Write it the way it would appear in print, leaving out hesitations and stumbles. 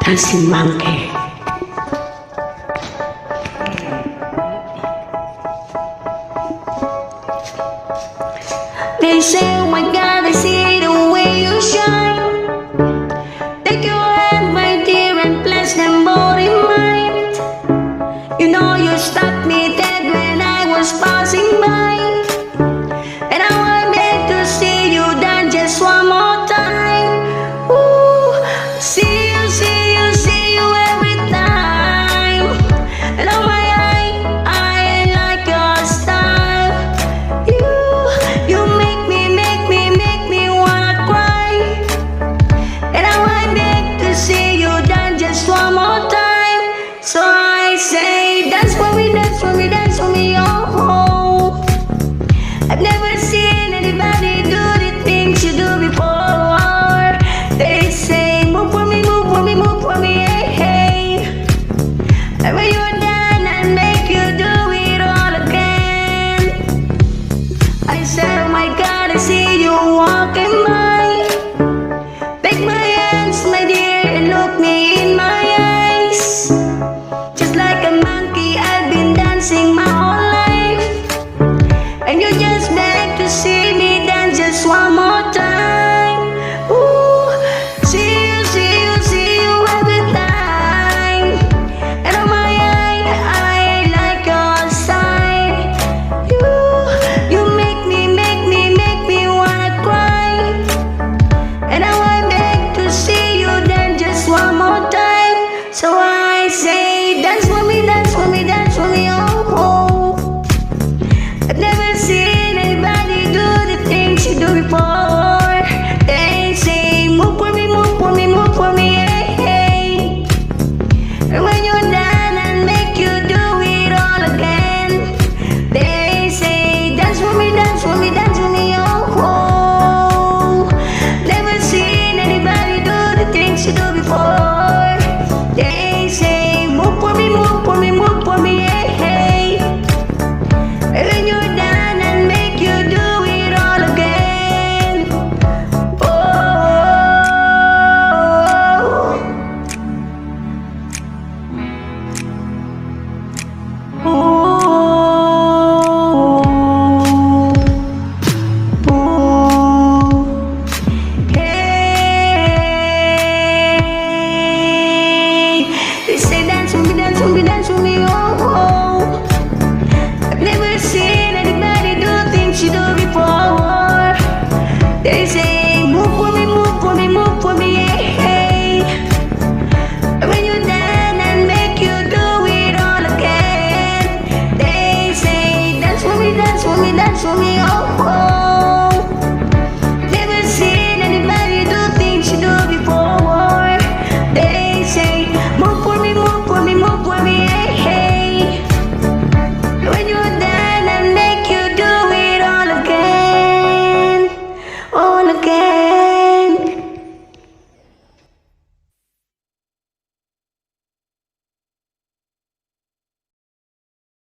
Dancing monkey. They say, oh my God, I see the way you shine. Take your hand, my dear, and place them both in mine. You know you stopped me dead when I was passing by, and I wanted to see you dance just one more time. Ooh, see you, see you, see you every time. And oh my, I like your style. You make me wanna cry. And I wanted to see you dance just one more time. So I say, dance for me, dance for me, dance for me, oh, oh. I've never seen anybody do the things you do before. They say, move for me, move for me, move for me, hey, hey. And when you're done, I'll make you do it all again. I said, oh my God, I see you walking by. Take my hands, my dear, and look me in my eyes. Just like a monkey, I've been dancing my whole life, and you just beg to see me dance just one more time. Ooh, see you, see you, see you every time. And oh my, I like your side. You make me wanna cry. And now I beg to see you dance just one more time. So I say, dance for me, dance for me, dance for me, oh, oh. I've never seen anybody do the things you do before. They say, move for me, move for me, move for me, hey, hey. And when you're done, I'll make you do it all again. They say, dance for me, dance for me, dance for me, oh, oh. Never seen anybody do the things you do before. They say, move for me, move for me, move for me, hey, hey. And when you're done, I'll make you do it all again. Hey, they say dance with me, dance with me, dance with me, oh, oh. I've never seen anybody do things you do before. They say, move for me, move for me, move for me, hey, hey. And when you're done, I'll make you do it all again. They say, dance for me, dance for me, dance for me, oh, oh. Never seen anybody do things you do before. They say, move for me, move for me, move for me, hey, hey. When you're done, I'll make you do it all again, all again.